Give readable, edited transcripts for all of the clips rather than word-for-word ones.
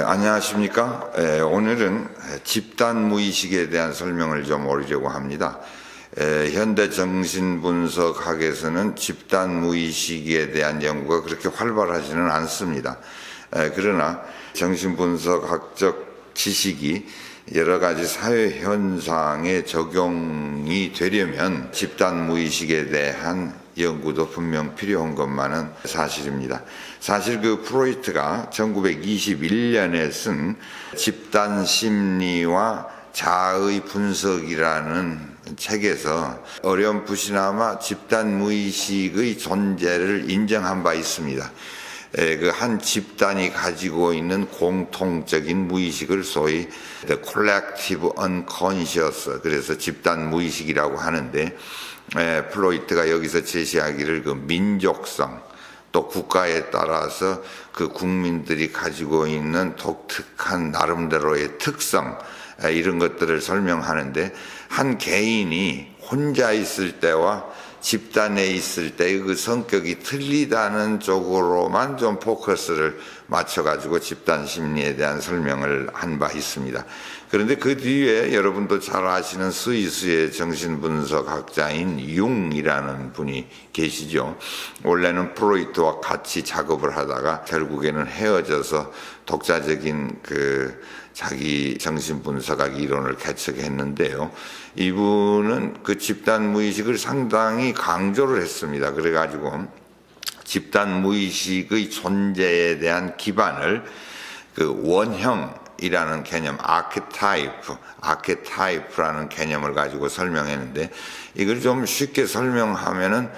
안녕하십니까. 오늘은 집단 무의식에 대한 설명을 좀 올리려고 합니다. 현대 정신분석학에서는 집단 무의식에 대한 연구가 그렇게 활발하지는 않습니다. 그러나 정신분석학적 지식이 여러 가지 사회 현상에 적용이 되려면 집단 무의식에 대한 연구도 분명 필요한 것만은 사실입니다. 사실 그 프로이트가 1921년에 쓴 집단 심리와 자아의 분석이라는 책에서 어렴풋이나마 집단 무의식의 존재를 인정한 바 있습니다. 그 한 집단이 가지고 있는 공통적인 무의식을 소위 The Collective Unconscious, 그래서 집단 무의식이라고 하는데, 플로이트가 여기서 제시하기를 그 민족성, 또 국가에 따라서 그 국민들이 가지고 있는 독특한 나름대로의 특성, 이런 것들을 설명하는데, 한 개인이 혼자 있을 때와 집단에 있을 때 그 성격이 틀리다는 쪽으로만 좀 포커스를 맞춰가지고 집단 심리에 대한 설명을 한 바 있습니다. 그런데 그 뒤에 여러분도 잘 아시는 스위스의 정신분석학자인 융이라는 분이 계시죠. 원래는 프로이트와 같이 작업을 하다가 결국에는 헤어져서 독자적인 자기 정신분석학 이론을 개척했는데요. 이분은 그 집단 무의식을 상당히 강조를 했습니다. 그래가지고 집단 무의식의 존재에 대한 기반을 그 원형이라는 개념, 아케타이프라는 개념을 가지고 설명했는데, 이걸 좀 쉽게 설명하면은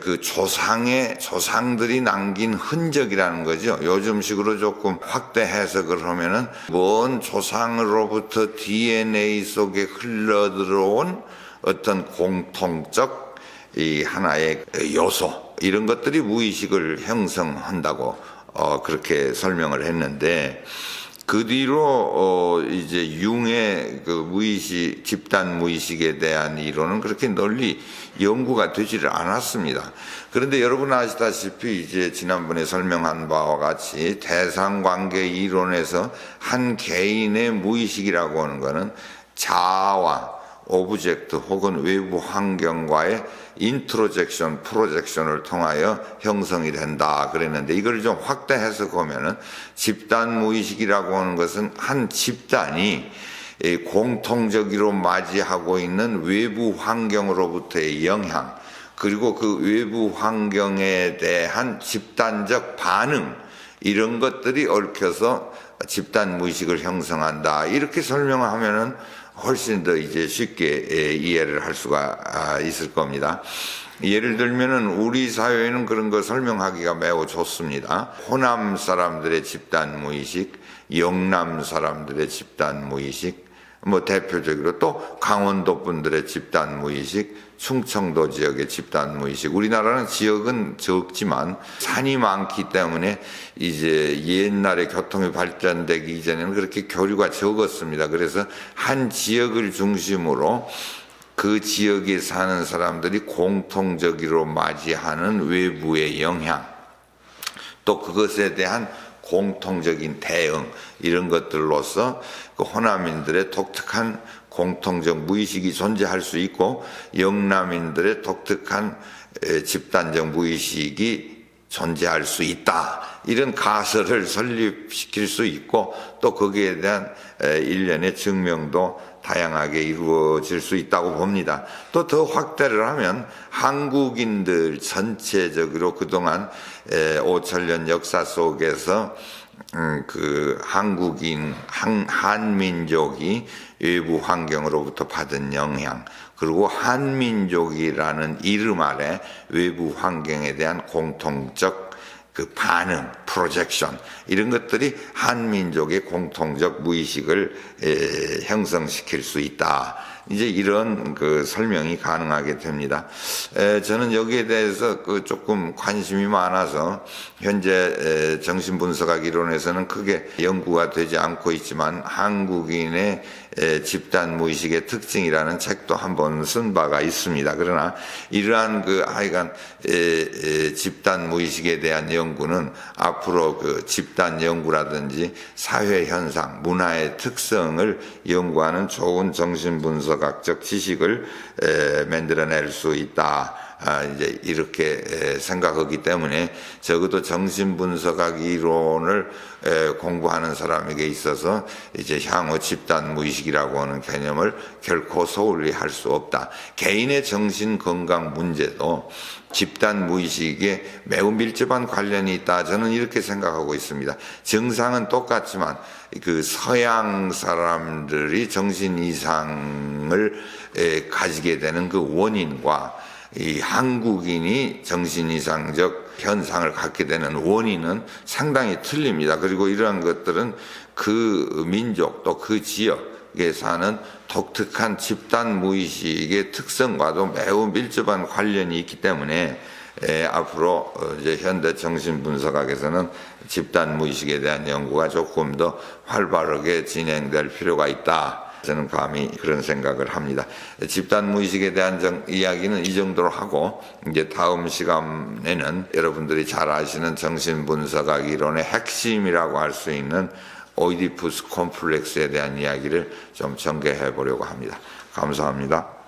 그 조상들이 남긴 흔적이라는 거죠. 요즘식으로 조금 확대 해석을 하면은 먼 조상으로부터 DNA 속에 흘러들어온 어떤 공통적 이 하나의 요소, 이런 것들이 무의식을 형성한다고 그렇게 설명을 했는데, 그 뒤로 이제 융의 그 무의식, 집단 무의식에 대한 이론은 그렇게 널리 연구가 되지를 않았습니다. 그런데 여러분 아시다시피 이제 지난번에 설명한 바와 같이 대상관계 이론에서 한 개인의 무의식이라고 하는 것은 자아와 오브젝트 혹은 외부 환경과의 인트로젝션, 프로젝션을 통하여 형성이 된다 그랬는데, 이걸 좀 확대해서 보면은 집단 무의식이라고 하는 것은 한 집단이 공통적으로 맞이하고 있는 외부 환경으로부터의 영향, 그리고 그 외부 환경에 대한 집단적 반응, 이런 것들이 얽혀서 집단 무의식을 형성한다, 이렇게 설명하면은 훨씬 더 이제 쉽게 이해를 할 수가 있을 겁니다. 예를 들면은 우리 사회에는 그런 거 설명하기가 매우 좋습니다. 호남 사람들의 집단 무의식, 영남 사람들의 집단 무의식, 대표적으로 또 강원도 분들의 집단 무의식, 충청도 지역의 집단 무의식. 우리나라는 지역은 적지만 산이 많기 때문에 이제 옛날에 교통이 발전되기 이전에는 그렇게 교류가 적었습니다. 그래서 한 지역을 중심으로 그 지역에 사는 사람들이 공통적으로 맞이하는 외부의 영향, 또 그것에 대한 공통적인 대응, 이런 것들로서 그 호남인들의 독특한 공통적 무의식이 존재할 수 있고, 영남인들의 독특한 집단적 무의식이 존재할 수 있다, 이런 가설을 설립시킬 수 있고, 또 거기에 대한 일련의 증명도 다양하게 이루어질 수 있다고 봅니다. 또 더 확대를 하면 한국인들 전체적으로 그동안 5천년 역사 속에서 그 한민족이 외부 환경으로부터 받은 영향, 그리고 한민족이라는 이름 아래 외부 환경에 대한 공통적 그 반응, 프로젝션, 이런 것들이 한민족의 공통적 무의식을 형성시킬 수 있다, 이제 이런 그 설명이 가능하게 됩니다. 저는 여기에 대해서 그 조금 관심이 많아서 현재 정신분석학 이론에서는 크게 연구가 되지 않고 있지만 한국인의 집단 무의식의 특징이라는 책도 한번 쓴 바가 있습니다. 그러나 이러한 그 하여간 집단 무의식에 대한 연구는 앞으로 그 집단 연구라든지 사회 현상, 문화의 특성을 연구하는 좋은 정신분석학적 지식을 만들어낼 수 있다. 이제 이렇게 생각하기 때문에 적어도 정신분석학 이론을 공부하는 사람에게 있어서 이제 향후 집단 무의식이라고 하는 개념을 결코 소홀히 할 수 없다. 개인의 정신 건강 문제도 집단 무의식에 매우 밀접한 관련이 있다. 저는 이렇게 생각하고 있습니다. 증상은 똑같지만 그 서양 사람들이 정신 이상을 가지게 되는 그 원인과 이 한국인이 정신이상적 현상을 갖게 되는 원인은 상당히 틀립니다. 그리고 이러한 것들은 그 민족 또 그 지역에 사는 독특한 집단 무의식의 특성과도 매우 밀접한 관련이 있기 때문에 앞으로 이제 현대 정신분석학에서는 집단 무의식에 대한 연구가 조금 더 활발하게 진행될 필요가 있다. 저는 감히 그런 생각을 합니다. 집단 무의식에 대한 이야기는 이 정도로 하고 이제 다음 시간에는 여러분들이 잘 아시는 정신분석학 이론의 핵심이라고 할 수 있는 오이디푸스 콤플렉스에 대한 이야기를 좀 전개해 보려고 합니다. 감사합니다.